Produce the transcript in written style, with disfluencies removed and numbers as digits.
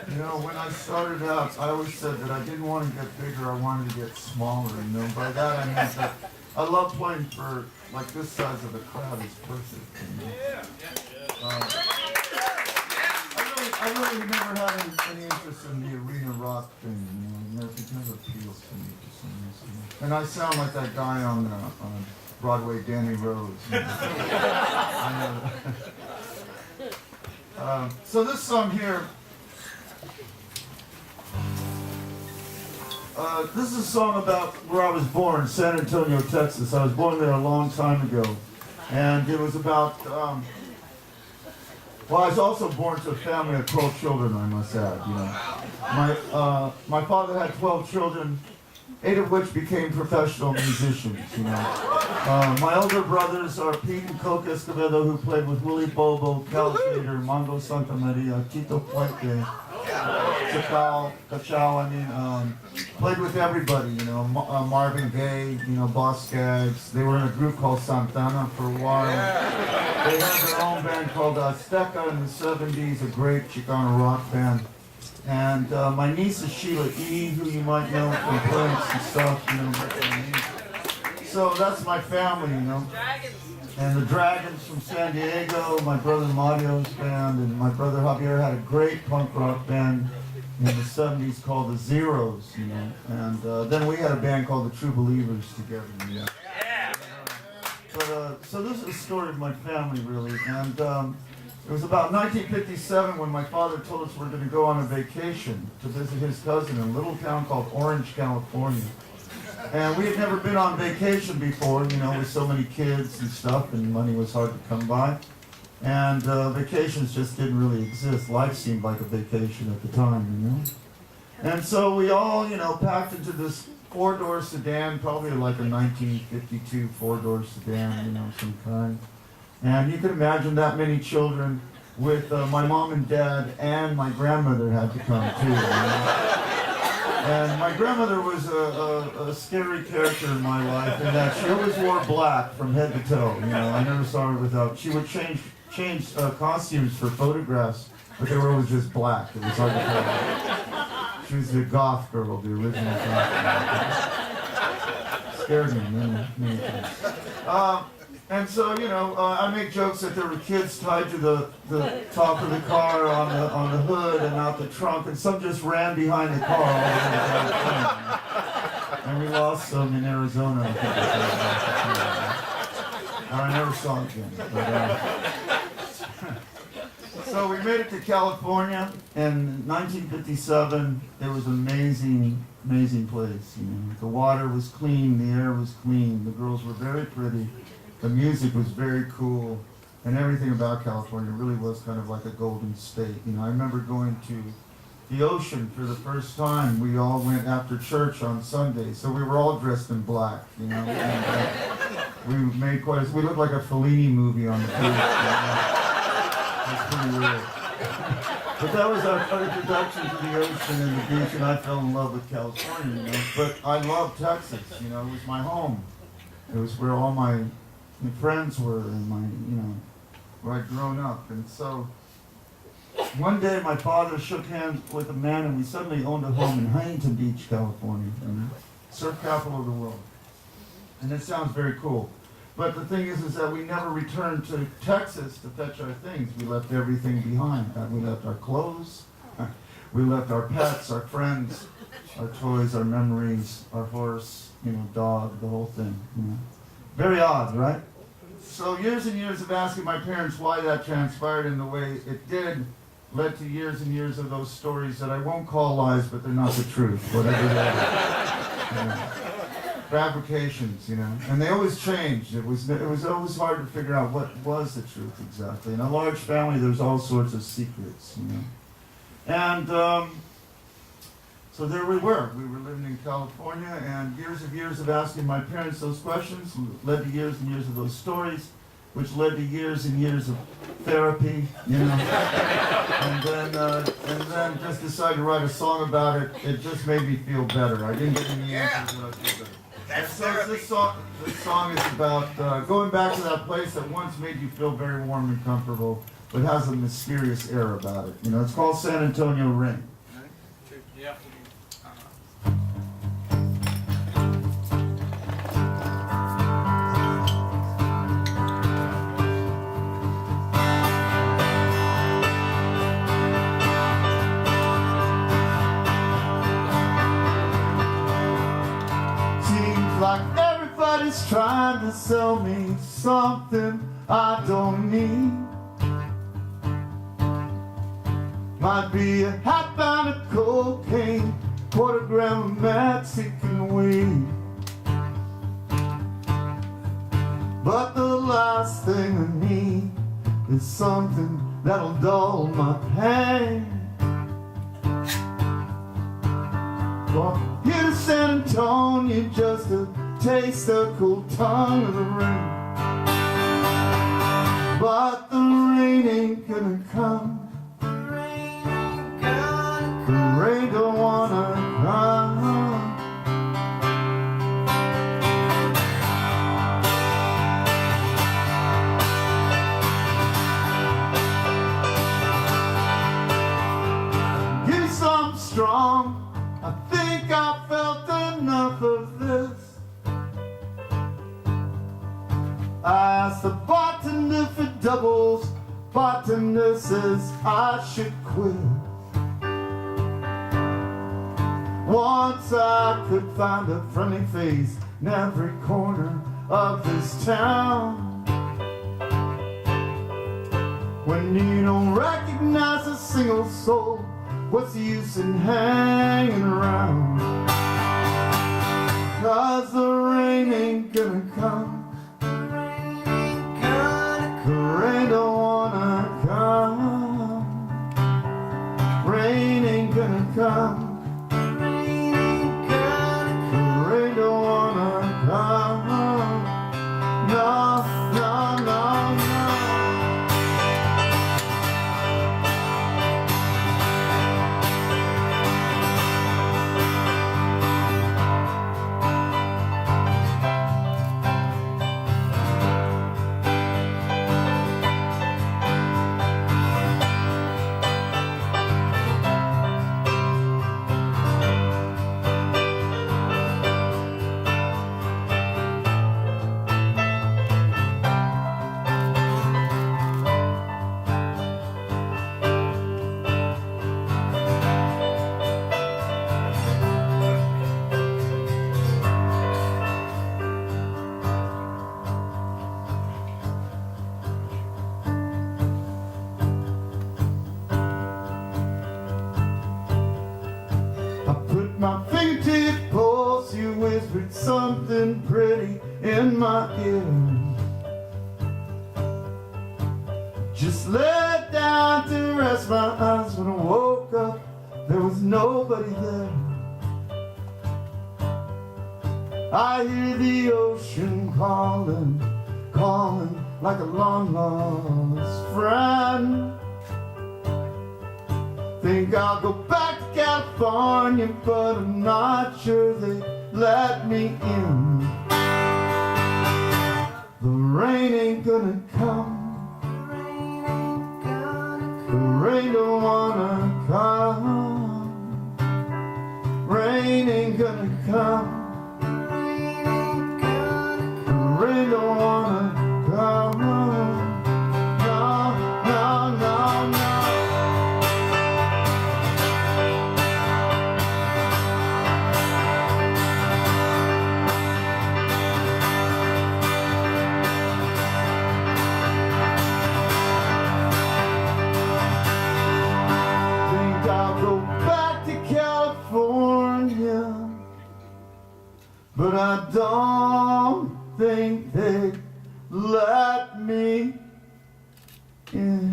You know, when I started out, I always said that I didn't want to get bigger, I wanted to get smaller, you know. By that I meant that I love playing for, like, this size of the crowd is perfect, you know. I really never had any interest in the arena rock thing, you know. It never appeals to me for some reason. And I sound like that guy on Broadway, Danny Rose. You know. I know. So this song here, this is a song about where I was born, San Antonio, Texas. I was born there a long time ago. And it was about, well, I was also born to a family of 12 children, I must add, you know. My father had 12 children, 8 of which became professional musicians, you know. My older brothers are Pete and Coke Escovedo, who played with Willie Bobo, Cal Trader, Mongo Santa Maria, Tito Puente, Cachao, I mean, played with everybody, you know, Marvin Gaye, you know, Boss Gags. They were in a group called Santana for a while. They had their own band called Azteca in the 70s, a great Chicano rock band. And my niece is Sheila E., who you might know from Prince and stuff, you know. So that's my family, you know. And the Dragons from San Diego, my brother Mario's band, and my brother Javier had a great punk rock band in the 70s called the Zeros, you know. And then we had a band called the True Believers together, you know. But, so this is the story of my family, really. And it was about 1957 when my father told us we're going to go on a vacation to visit his cousin in a little town called Orange, California. And we had never been on vacation before, you know, with so many kids and stuff, and money was hard to come by. And vacations just didn't really exist. Life seemed like a vacation at the time, you know. And so we all, you know, packed into this 4-door sedan, probably like a 1952 4-door sedan, you know, some kind. And you can imagine that many children with my mom and dad, and my grandmother had to come too, you know? And my grandmother was a scary character in my life in that she always wore black from head to toe. You know, I never saw her without. She would change costumes for photographs, but they were always just black. It was hard to tell. She was the goth girl, the original goth girl. Scared me many times. And so, you know, I make jokes that there were kids tied to the top of the car on the hood and out the trunk, and some just ran behind the car all the way down the trunk. And we lost some in Arizona, I think. I never saw it again. But, so we made it to California in 1957. It was an amazing, amazing place. You know, the water was clean, the air was clean, the girls were very pretty. The music was very cool, and everything about California really was kind of like a golden state. You know, I remember going to the ocean for the first time. We all went after church on Sunday, so we were all dressed in black, you know. And, we made we looked like a Fellini movie on the beach. You know? That's pretty weird. But that was our introduction to the ocean and the beach, and I fell in love with California, you know. But I love Texas, you know. It was my home. It was where all my friends were, and you know, where I'd grown up. And so one day my father shook hands with a man, and we suddenly owned a home in Huntington Beach, California, you know, surf capital of the world. And it sounds very cool. But the thing is that we never returned to Texas to fetch our things. We left everything behind. We left our clothes, we left our pets, our friends, our toys, our memories, our horse, you know, dog, the whole thing, you know. Very odd, right? So years and years of asking my parents why that transpired in the way it did led to years and years of those stories that I won't call lies, but they're not the truth, whatever they are. You know. Fabrications, you know, and they always changed. It was always hard to figure out what was the truth exactly. In a large family, there's all sorts of secrets, you know. And so there we were. We were living in California, and years of asking my parents those questions led to years and years of those stories, which led to years and years of therapy, you know. and then just decided to write a song about it. It just made me feel better. I didn't get any answers, but I feel better. And so this song is about going back to that place that once made you feel very warm and comfortable, but has a mysterious air about it. You know, it's called San Antonio Rain. Yeah. Like everybody's trying to sell me something I don't need. Might be a half pound of cocaine, quarter gram of Mexican weed. But the last thing I need is something that'll dull my pain. Well, here to San Antonio just to taste the cool tongue of the rain. But the rain ain't gonna come. The rain don't wanna come. Give me something strong. I think I felt enough of this. I asked the bartender for doubles. Bartender says I should quit. Once I could find a friendly face in every corner of this town. When you don't recognize a single soul, what's the use in hanging around? 'Cause the rain ain't gonna come. The rain don't wanna come. Rain ain't gonna come. The rain don't wanna come. No, no, no, no. My fingertip pulse, you whispered something pretty in my ear. Just lay down to rest my eyes. When I woke up, there was nobody there. I hear the ocean calling, calling like a long lost friend. Think I'll go back to California, but I'm not sure they let me in. The rain ain't gonna come. The rain don't wanna come. Rain ain't gonna come. The rain don't wanna come. No, no, no, no. But I don't think they'd let me in.